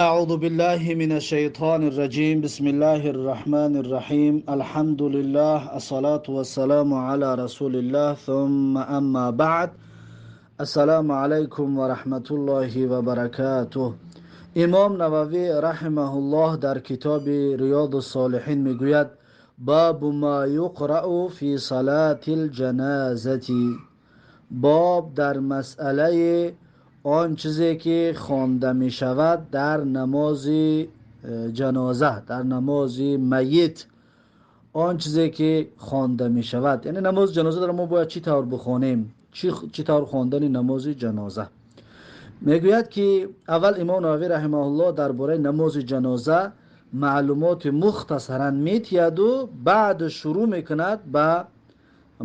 أعوذ بالله من الشيطان الرجيم بسم الله الرحمن الرحيم الحمد لله الصلاة والسلام على رسول الله ثم أما بعد السلام عليكم ورحمة الله وبركاته. امام نووی رحمه الله در کتاب ریاض الصالحین میگوید باب ما یقرأ فی صلاة الجنازة، باب در مسئله آن چیزی که خوانده می شود در نماز جنازه، در نماز میت. آن چیزی که خوانده می شود یعنی نماز جنازه در ما باید چی طور بخوانیم، چی طور خواندن نماز جنازه. میگوید که اول امام نووی رحمه الله درباره نماز جنازه معلومات مختصرا میتید و بعد شروع میکند به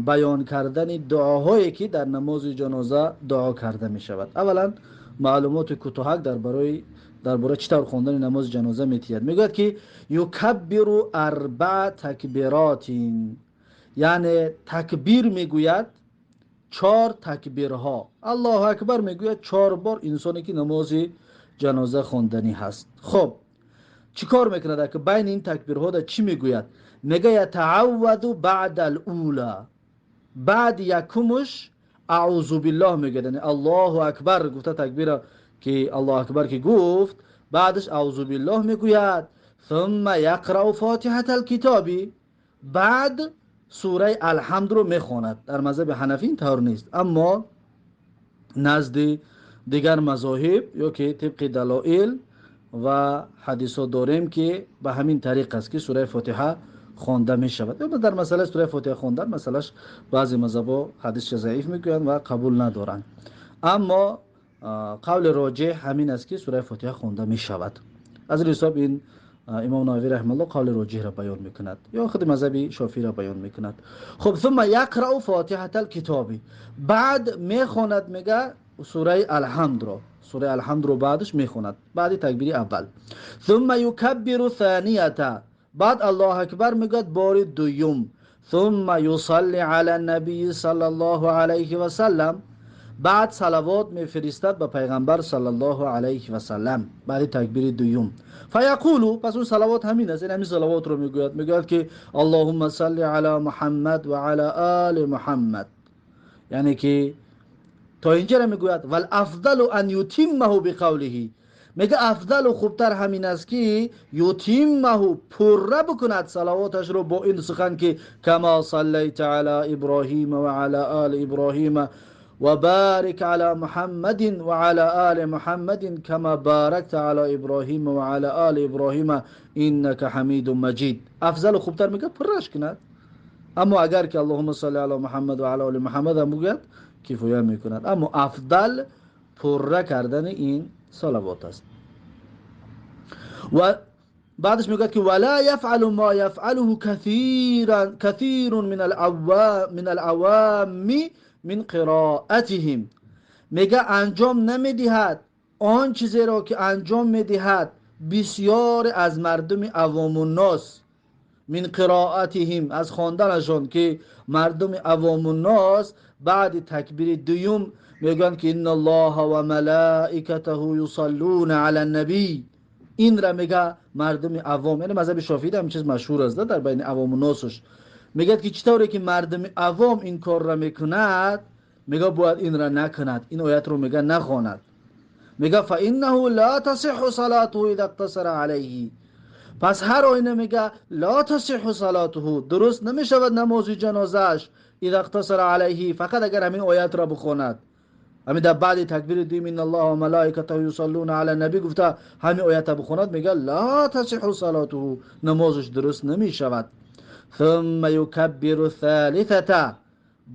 بیان کردن دعاهایی که در نماز جنازه دعا کرده می شود. اولا معلومات کوتاه درباره چطور خواندن نماز جنازه میتید. میگوید که یکبر اربع تکبیرات، یعنی تکبیر میگوید 4 تکبیرها. الله اکبر میگوید 4 بار انسانی که نماز جنازه خواندنی هست. خب چیکار میکنه که بین این تکبیرها در چی میگوید؟ میگه یتعوذ بعد الاولی، بعد یکمش اعوذ بالله میگه، یعنی الله اکبر گفته تکبیر که الله اکبر که گفت بعدش اعوذ بالله میگوید. ثم یقرأ فاتحه الکتاب، بعد سوره الحمد رو میخواند. در مذهب حنفی این طور نیست، اما نزد دیگر مذاهب یا که طبق دلائل و حدیثات داریم که به همین طریق است که سوره فاتحه خوانده می شود. اما در مسئله سوره فاتحه خواندن مسئلهش بعضی مذهب‌ها حدیث ضعیف میگویند و قبول ندارند، اما قول راجح همین است که سوره فاتحه خوانده می شود. از این حساب این امام نووی رحمه الله قول راجح را بیان میکند یا خود مذهب شافعی را بیان میکند. خب ثم یقرأ فاتحه الکتاب، بعد میخواند میگه سوره الحمد را، سوره الحمد رو بعدش میخواند بعد تکبیر اول. ثم یکبر ثانیه، بعد الله اکبر میگوید بار دوم. ثم یصلی علی النبی صلی الله علیه و سلم، بعد صلوات میفرستد به پیغمبر صلی الله علیه و سلم بعد تکبیر دوم. فیقولو، پس اون صلوات همین است، همین صلوات رو میگوید که اللهم صل علی محمد و علی آل محمد، یعنی که تا اینجا را میگوید والافضل ان یتمه بقوله، میگه افضل و خوبتر همین است که یتمه پره بکند صلواتش رو با این سخن که کما صلیت علی ابراهیم و علی آل ابراهیم و بارک علی محمد و علی آل محمد کما بارکت علی ابراهیم و علی آل ابراهیم انک حمید مجید. افضل و خوبتر میگه پرش کند، اما اگر که اللهم صل علی محمد و علی آل محمد هم بگوید کفایه میکند، اما افضل پره کردن این صلوات است. و بعدش میگه که ولا يفعل ما يفعله كثير من العوام من قراءتهم، میگه انجام نمیدهد آن چیزی را که انجام میدهد بسیار از مردم عوام الناس، من قراءتهم از خواندنشان، که مردم عوام الناس بعد تکبیر دوم میگن که ان الله و ملائکته یصلون علی النبی. این را میگه مردم عوام، یعنی مذهب شافعی هم چیز مشهور است در بین عوام الناسش. میگه که چطوری که مردم عوام این کار را میکند، میگه باید این را نکند، این آیت رو میگه نخواند. میگه فانه لا تصح صلاته اذا اقتصر علیه، پس هر آینه میگه لا تصح صلاته، درست نمیشود نماز جنازهش اذا اقتصر علیه، فقط اگر همین آیت را بخواند. همین در بعد تکبیر دوم ان الله و ملائکته یصلون علی النبی گفته همین آیت بخواند، میگه لا تصح صلاته، نمازش درست نمیشود. ثم یکبر الثالثه،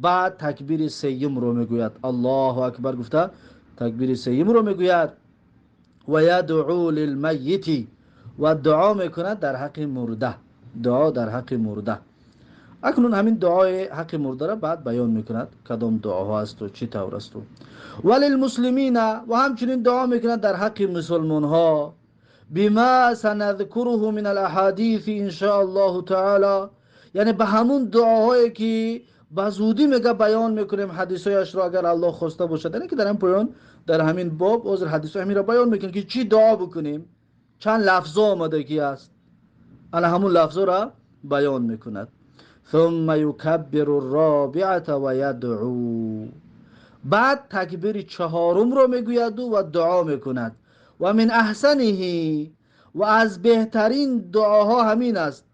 بعد تکبیر سوم رو میگوید. الله اکبر گفته تکبیر سوم رو میگوید. و یدعو للمیت، و دعا میکند در حق مرده، دعا در حق مرده. اکنون همین دعای حق مرده را بعد بیان میکند کدام دعاها است و چی طور است. وللمسلمین، و همچنین دعا میکند در حق مسلمان ها. بما سنذکره من الاحادیث ان شاء الله تعالی، یعنی به همون دعاهایی که به زودی میگه بیان میکنیم حدیثایش را اگر الله خواسته باشد. یعنی که در همین پایان در همین باب حضر حدیث همین را بیان میکنه که چی دعا بکنیم. چند لفظ آمدگی است، انا همون لفظ را بیان میکند. ثم یکبر الرابعه و یدعو، بعد تکبیر چهارم رو میگوید و دعا میکند. و من احسنه، و از بهترین دعاها همین است: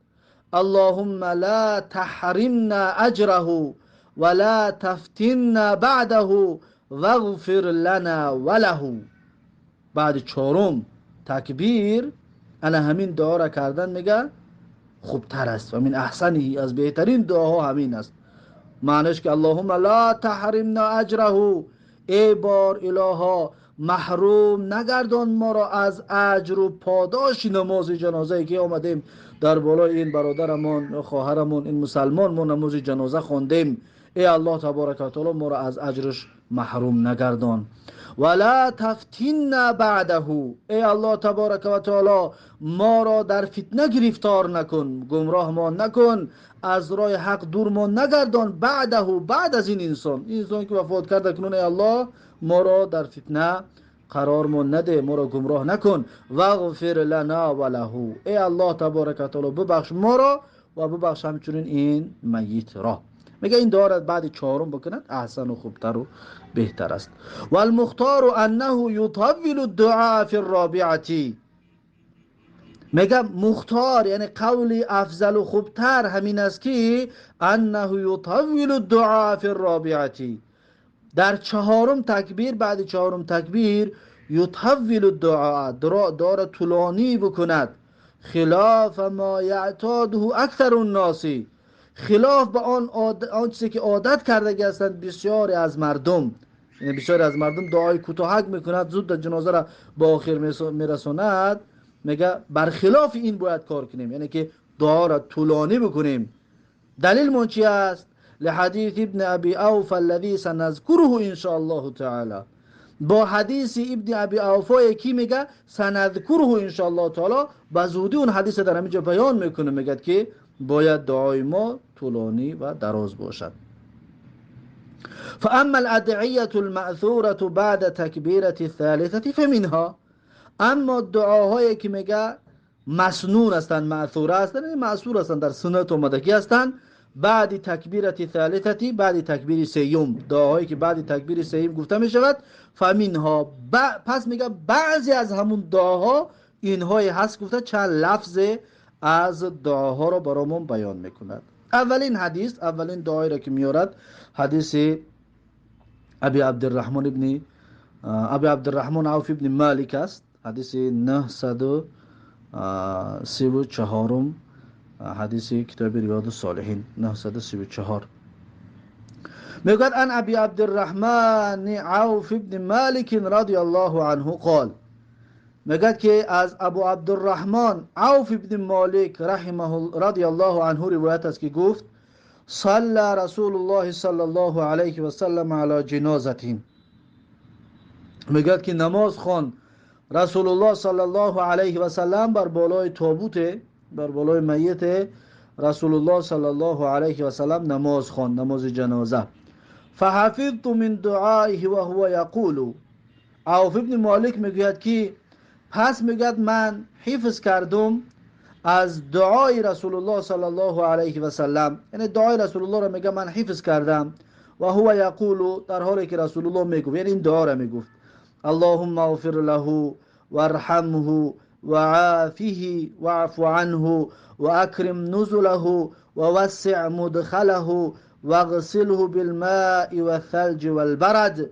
اللهم لا تحرمنا اجره ولا تفتنا بعده واغفر لنا وله. بعد چهارم تکبیر انا همین دعا را کردن میگه خوبتر است. و من احسنه، از بهترین دعاها همین است. معنیش که اللهم لا تحرمنا اجره، ای بار الها محروم نگردان ما را از اجر و پاداش نماز جنازه که آمدیم در بالای این برادرمون خواهرمون این مسلمان ما نماز جنازه خواندیم. ای الله تبارک و تعالی ما را از اجرش محروم نگردان. ولا تفتنا بعده، ای الله تبارک و تعالی ما را در فتنه گرفتار نکن، گمراه ما نکن، از راه حق دور ما نگردان. بعده، بعد از این انسان که وفات کرده کنون، ای الله ما را در فتنه قرار ما نده، ما را گمراه نکن. واغفر لنا وله، ای الله تبارک و تعالی ببخش ما را و ببخش همچنین این میت را. میگه این دعا را بعد چهارم بکند احسن و خوبتر و بهتر است. و المختار انه یطول الدعاء فی الرابعه، میگه مختار یعنی قول افضل و خوبتر همین است که انه یطول الدعاء فی الرابعه، در چهارم تکبیر، بعد چهارم تکبیر یطول الدعاء، دعا را طولانی بکند. خلاف ما یعتاده اکثر الناس، خلاف به آن چیزی که عادت کرده هستند بسیاری از مردم. یعنی بسیاری از مردم دعای کوتاهک میکند، زود در جنازه را با آخر میرساند. میگه برخلاف این باید کار کنیم، یعنی که دعا را طولانی بکنیم. دلیل من چی است؟ لحدیث ابن ابی اوفا الذي سنذكره ان شاء الله تعالی، با حدیث ابن ابی اوفا کی میگه سنذكره ان شاء الله تعالی، به زودی اون حدیث در همینجا بیان میکنه، میگه که باید دعای ما طولانی و دراز باشد. فاما الادعیه المأثوره بعد تکبیره الثالثه فمنها، اما دعاهایی که میگه مسنون هستند، معثوره هستند، یعنی معثور هستند، در سنت آمدگی هستند، بعد تکبیرت ثالثتی، بعد تکبیر سیوم، دعاهایی که بعد تکبیر سیوم گفته می شود. فمنها، پس میگه بعضی از همون دعاها اینهایی هست، گفته چند لفظ از دعاها رو برامون بیان میکند. اولین حدیث، اولین دعایی را که میارد حدیث ابی عبدالرحمن عوف ابن مالک است، حدیث 934، حدیث کتاب ریاض الصالحین 934. میگوید ان ابی عبدالرحمن عوف ابن مالک رضی الله عنه قال، میگوید که از ابو عبدالرحمن عوف ابن مالک رضی الله عنه روایت است که گفت صلی رسول الله صلی الله علیه و سلم علی جنازه، میگوید که نماز خوان رسول الله صلی الله علیه و سلم بر بالای تابوت، بر بالای میت رسول الله صلی الله علیه و سلم نماز خوان، نماز جنازه. فحفظت من دعائه و هو یقول، عوف ابن مالک میگوید که پس میگوید من حفظ کردم از دعای رسول الله صلی الله علیه و سلم، یعنی دعای رسول الله را میگه من حفظ کردم. و هو یقول، در حالی که رسول الله میگفت، یعنی این دعا را میگفت: اللهم اغفر له وارحمه وعافه واعف عنه واكرم نزله ووسع مدخله واغسله بالماء والثلج والبرد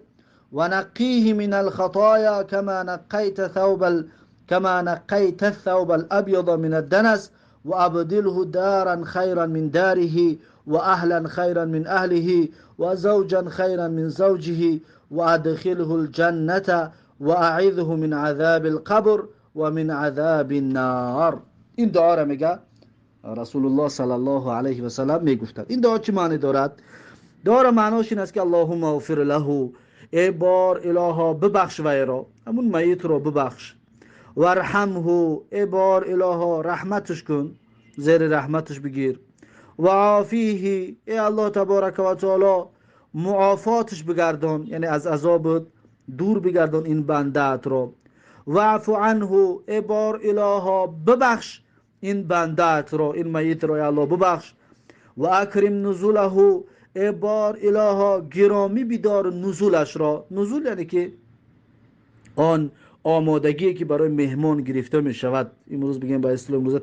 ونقيه من الخطايا كما نقيت الثوب الأبيض من الدنس وأبدله دارا خيرا من داره وأهلا خيرا من أهله وزوجا خيرا من زوجه وأدخله الجنة وأعذه من عذاب القبر ومن عذاب النار. این دعا را میگه رسول الله صلی الله علیه و سلم میگفتند. این دعا چه معنی دارد؟ دعا را معناش این است که اللهم اغفر له، ای بار الها ببخش وی را، همون میت را ببخش. وارحمه، ای بار الها رحمتش کن، زیر رحمتش بگیر. و عافیه، ای الله تبارک و تعالی معافاتش بگردان، یعنی از عذاب دور بگردان این بندت را. واعف عنه، ای بار الها ببخش این بندت را، این میت را ای الله ببخش. و اکرم نزوله، ای بار الها گرامی بدار نزولش را. نزول یعنی که آن آمادگی که برای مهمان گرفته می شود. امروز بگیم با اصطلاح امروز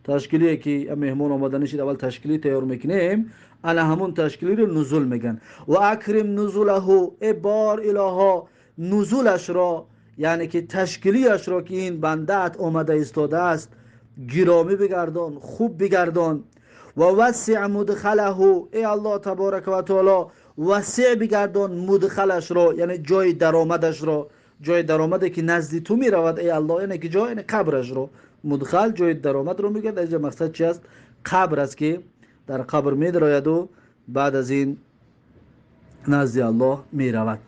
تشکیلی که مهمان آماده نشید اول تشکیلی تیار میکنیم، انا همون تشکیلی رو نزول میگن. و اکرم نزوله، ای بار الها نزولش را، یعنی که تشکیلیش را که این بندت آمده استاده است گرامی بگردان، خوب بگردان. و وسع مدخله، ای الله تبارک و تعالی وسع بگردان مدخلش را، یعنی جای درآمدش را. جای درآمدی که نزد تو می رود ای الله، یعنی که جای قبرش رو. مدخل جای درآمد رو میگه. اینجا مقصد چی است؟ قبر است که در قبر می دراید و بعد از این نزد الله می رود.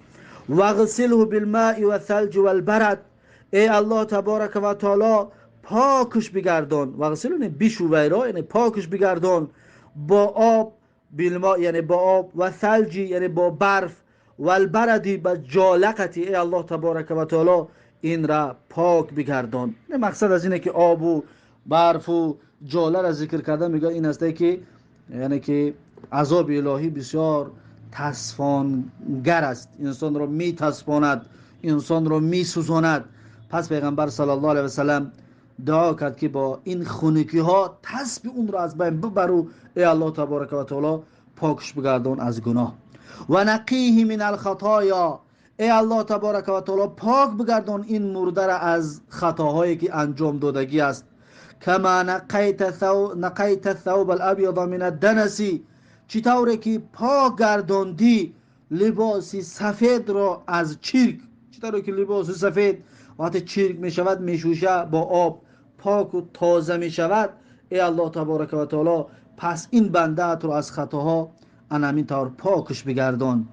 و غسله بالماء و الثلج و البرد، ای الله تبارک و تعالی پاکش بگردان. و غسله بشو ویرا، یعنی پاکش بگردان با آب، بالماء یعنی با آب، و ثلجی یعنی با برف، و البردی با جالقتی، ای الله تبارک و تعالی این را پاک بگردان. مقصد از اینه که آب و برف و جاله را ذکر کرده میگه این است که یعنی که عذاب الهی بسیار تصفانگر است، انسان را می تصفاند، انسان را می سوزاند. پس پیغمبر صلی الله علیه و سلم دعا کرد که با این خونکی ها تصب اون را از بین ببرو، ای الله تبارک و تعالی پاکش بگردان از گناه. و نقیه من الخطایا، ای الله تبارک و تعالی پاک بگردان این مرده را از خطاهایی که انجام دادگی است. کما نقیت الثوب الابیض من الدنس، چطوره که پاک گرداندی لباس سفید را از چرک. چطوره که لباس سفید وقتی چرک می شود می شوشه با آب پاک و تازه می شود، ای الله تبارک و تعالی پس این بنده‌ات رو از خطاها همین طور پاکش بگردان.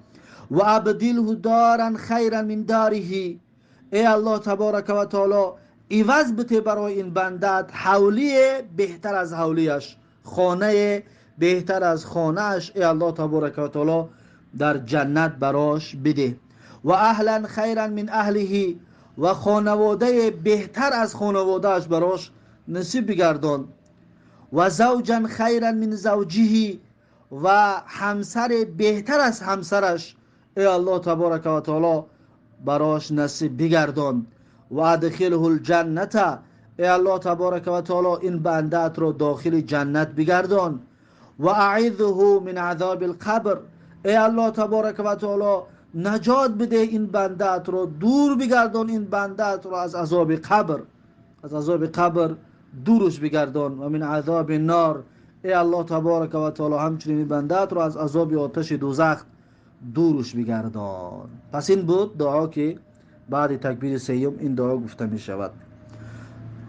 و ابدله دارا خیرا من داره، ای الله تبارک و تعالی عوض بده برای این بندت حولی بهتر از حولیش، خانه بهتر از خانهش، ای الله تبارک و تعالی در جنت براش بده. و اهلا خیرا من اهله، و خانواده بهتر از خانوادهش براش نصیب بگردان. و زوجا خیرا من زوجه، و همسر بهتر از همسرش، ای الله تبارک و تعالی براش نصیب بگردان. و ادخله الجنت، ای الله تبارک و تعالی این بندت رو داخل جنت بگردان. و اعیذه من عذاب القبر، ای الله تبارک و تعالی نجات بده این بندت رو، دور بگردان این بندت رو از عذاب قبر، از عذاب قبر دورش بگردان. و من عذاب النار، ای الله تبارک و تعالی همچنین این بندت رو از عذاب آتش دوزخ دورش بگردان. پس این بود دعا که بعد تکبیر سیوم این دعا گفته می شود.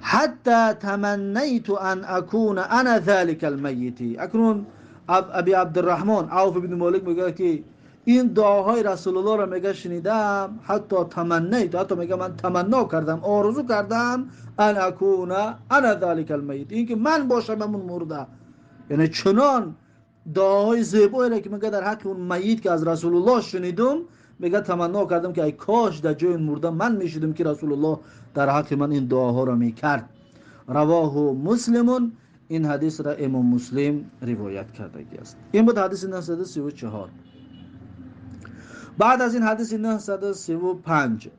حتی تمنیت ان اکون انا ذلك المیت. اکنون ابی عبدالرحمن عوف بن مالک میگه که این دعاهای رسول الله را میگه شنیدم، حتی تمنیت، حتی میگه من تمنا کردم، آرزو کردم ان اکون انا ذلك المیت، این که من باشم همون مرده. یعنی چنان دعاهای زیبایی که میگه در حق اون میت که از رسول الله شنیدم، میگه تمنا کردم که ای کاش در جای مرده من میشدم که رسول الله در حق من این دعاها را میکرد. رواه مسلم، این حدیث را امام مسلم روایت کرده است. این بود حدیث 934. بعد از این حدیث 935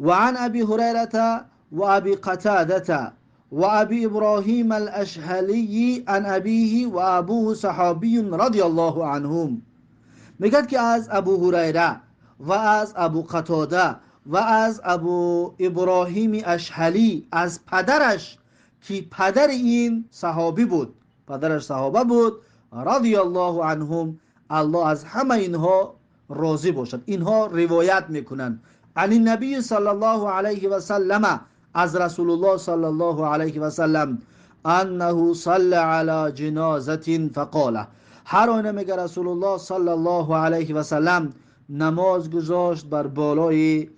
و عن ابی هریره و ابی قتاده و ابی ابراهیم الاشهلی عن ابیه و ابوه صحابی رضی الله عنهم، میگه که از ابو هریره و از ابو قتاده و از ابو ابراهیم اشهلی از پدرش که پدر این صحابی بود، پدرش صحابه بود، رضی الله عنهم، الله از همه اینها راضی باشد. اینها روایت میکنند عن النبی صلی الله علیه و سلم، از رسول الله صلی الله علیه و سلم، انه صلى على جنازه فقال، هر آینه میگه رسول الله صلی الله علیه و سلم نماز گذاشت بر بالای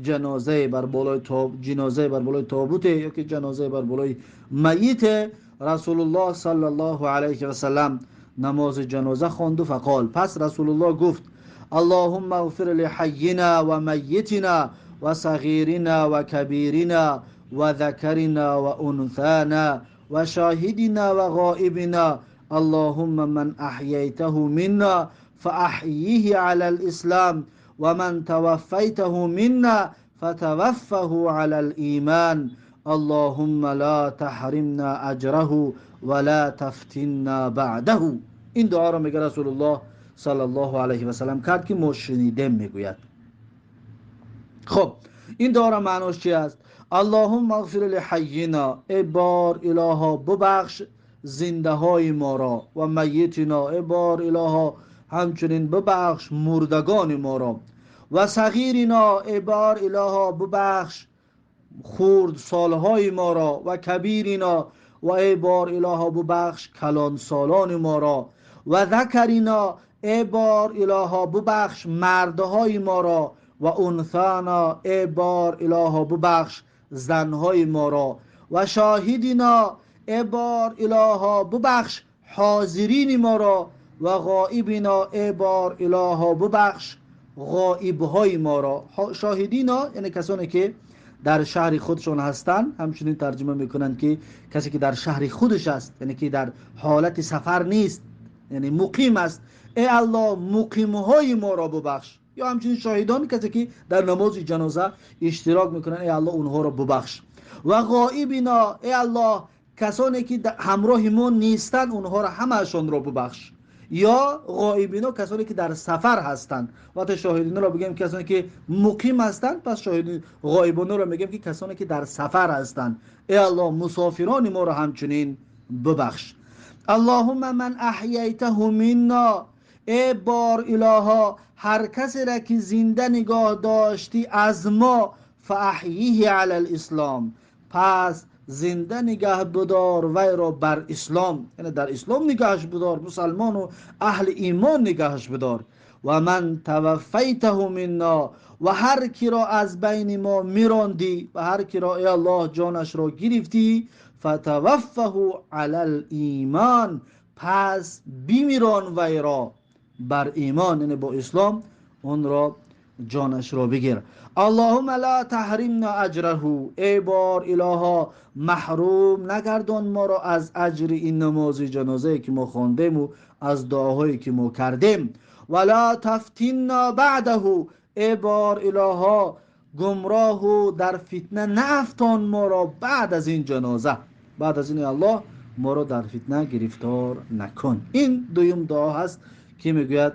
جنازه، بر بالای جنازه، بر بالای تابوت یا که جنازه بر بالای میت. رسول الله صلی الله علیه و سلم نماز جنازه خواند و فقال، پس رسول الله گفت اللهم اغفر لحینا و میتنا وصغيرنا وكبيرنا وذكرنا وأنثانا وشاهدنا وغائبنا اللهم من أحييته منا فأحييه على الإسلام ومن توفيته منا فتوفه على الإيمان اللهم لا تحرمنا أجره ولا تفتنا بعده. این دعا را میگه رسول الله صلی الله علیه و سلم کرد که ما شنیدیم میگوید. خب این دعا را معناش چی است؟ اللهم اغفر لحینا، ای بار الها ببخش زنده های ما را، و میتنا، ای بار الها همچنین ببخش مردگان ما را، و صغیرنا، ای بار الها ببخش خرد سالهای ما را، و کبیرنا، و ای بار الها ببخش کلان سالان ما را، و ذکرنا، ای بار الها ببخش مردهای ما را، و انثانا، ای بار الها ببخش زنهای ما را، و شاهدنا، ای بار الها ببخش حاضرین ما را، و غائبنا، ای بار الها ببخش غائبهای ما را. شاهدینا یعنی کسانی که در شهر خودشون هستن، همچنین ترجمه میکنند که کسی که در شهر خودش است، یعنی که در حالت سفر نیست، یعنی مقیم است. ای الله مقیمهای ما را ببخش. یا همچنین شاهدان، کسی که در نماز جنازه اشتراک میکنن، ای الله اونها را ببخش. و غائبنا، ای الله کسانی که همراه ما نیستن اونها را همهشون را ببخش. یا غائبینا کسانی که در سفر هستند. وقتی شاهدین را بگیم کسانی که مقیم هستند، پس شاهدین غائبان را میگیم که کسانی که در سفر هستند. ای الله مسافران ما را همچنین ببخش. اللهم من احییته منا، ای بار الها هر کسی را که زنده نگاه داشتی از ما، فاحییه علی الاسلام، پس زنده نگه بدار وی را بر اسلام، یعنی در اسلام نگهش بدار، مسلمان و اهل ایمان نگهش بدار. و من توفیته منا، و هر کی را از بین ما میراندی، و هر کی را ای الله جانش را گرفتی، فتوفه علی الایمان، پس بمیران وی را بر ایمان، یعنی با اسلام اون را جانش را بگیر. اللهم لا تحرمنا اجره، ای بار الها محروم نگردان ما را از اجر این نماز جنازه که ما خواندیم و از دعاهایی که ما کردیم. ولا تفتنا بعده، ای بار الها گمراه و در فتنه نافتان ما را بعد از این جنازه، بعد از این الله ما را در فتنه گرفتار نکن. این دویم دعا هست که میگوید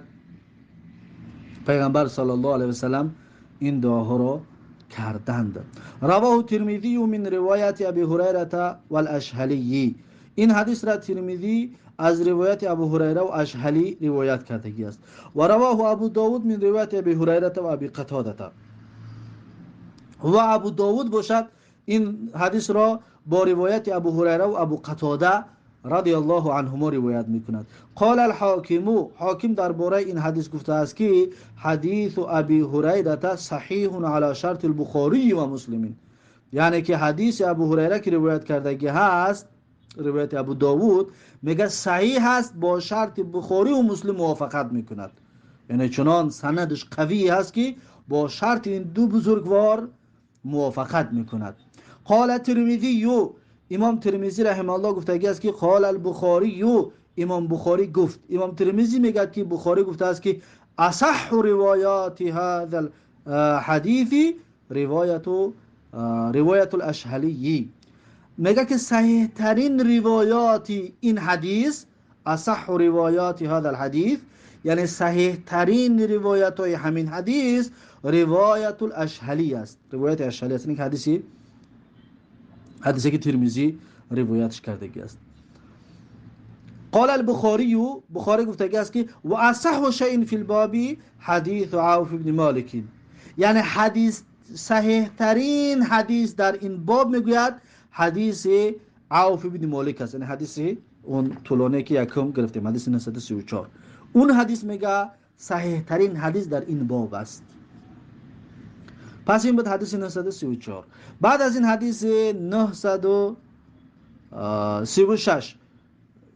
پیغمبر صلی الله علیه و سلم این دعاها را کردند. رواه ترمذی من روایت ابی هریره و الاشهلی، این حدیث را ترمذی از روایت ابو هریره و اشهلی روایت کرده است. و رواه ابو داود من روایت ابی هریره و ابی قتاده، و ابو داود باشد این حدیث را با روایت ابو هریره و ابو قتاده رضی الله عنهما روایت میکند. قال الحاکم، حاکم درباره این حدیث گفته است که حدیث ابی هریره صحیح علی شرط البخاری و مسلم، یعنی که حدیث ابو هریره که روایت کردگی هست، روایت ابو داود میگه صحیح هست، با شرط بخاری و مسلم موافقت میکند، یعنی چنان سندش قوی هست که با شرط این دو بزرگوار موافقت میکند. قال ترمذی، امام ترمذی رحمه الله گفته است که قال البخاری، امام بخاری گفت. امام ترمذی میگه که بخاری گفته است که اصح روایات هذا الحديث روایت الاشهلی، میگه که صحیح ترین روایات این حدیث، اصح روایات هذا الحديث یعنی صحیح ترین روایت های همین حدیث روایت الاشهلی است. روایت اشهلی است، این حدیثی که ترمذی روایتش کرده است. قال البخاری، بخاری گفته است که و اصح شیء فی الباب حدیث عوف بن مالک، یعنی حدیث صحیح ترین حدیث در این باب میگوید حدیث عوف بن مالک است، یعنی حدیث اون طولانی که یکم گرفتیم، حدیث 934. اون حدیث میگه صحیح ترین حدیث در این باب است. پس این بود حدیث 934. بعد از این حدیث 936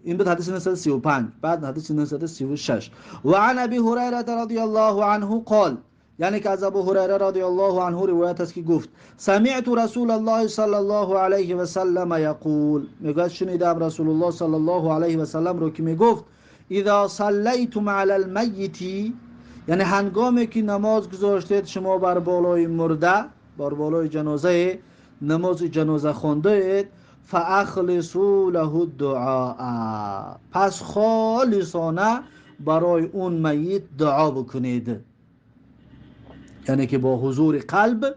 این بود حدیث 935. بعد حدیث 936 و عن ابی هریره رضی الله عنه قال، یعنی که از ابو هریره رضی الله عنه روایت است که گفت سمعت رسول الله صلی الله علیه و سلم یقول، میگه شنیدم رسول الله صلی الله علیه و سلم رو که میگفت اذا صلیتم علی المیت، یعنی هنگامی که نماز گذاشتید شما بر بالای مرده، بر بالای جنازه نماز جنازه خونده اید، فاخلصوا له الدعاء، پس خالصانه برای اون میت دعا بکنید. یعنی که با حضور قلب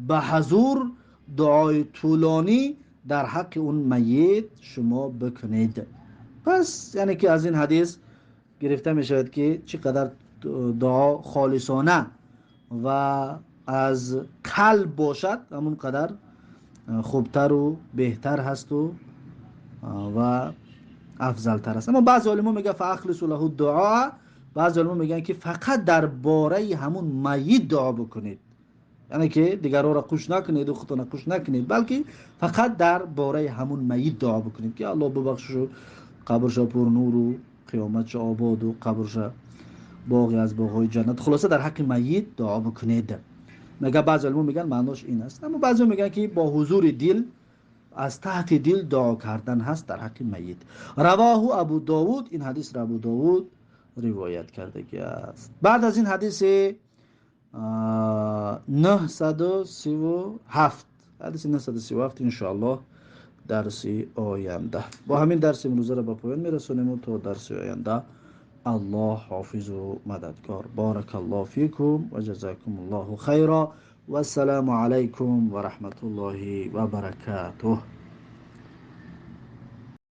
به حضور دعای طولانی در حق اون میت شما بکنید. پس یعنی که از این حدیث گرفته می شود که چقدر دعا خالصانه و از قلب باشد همون قدر خوبتر و بهتر هست و افضل تر است. اما بعضی علما میگن فاخلصوا له الدعاء، بعضی علما میگن که فقط در باره همون میت دعا بکنید، یعنی که دیگران را خوش نکنید و خودتون را خوش نکنید، بلکه فقط در باره همون میت دعا بکنید که الله ببخشش و قبرش پر نور و قیامتش آباد و قبرش باغی از باغ‌های جنت. خلاصه در حق میت دعا بکنید. میگه بعضی علما میگن معناش این است، اما بعضی میگن که با حضور دل از تحت دل دعا کردن هست در حق میت. رواه ابو داود، این حدیث را ابو داود روایت کرده است. بعد از این حدیث 937 حدیث 937 انشاءالله درس آینده. با همین درس امروزه را به پایان میرسونیم و تا درس آینده الله حافظ و مددگار. بارک الله فیکم و جزاکم الله خیرا و السلام علیکم و رحمت الله و برکاته.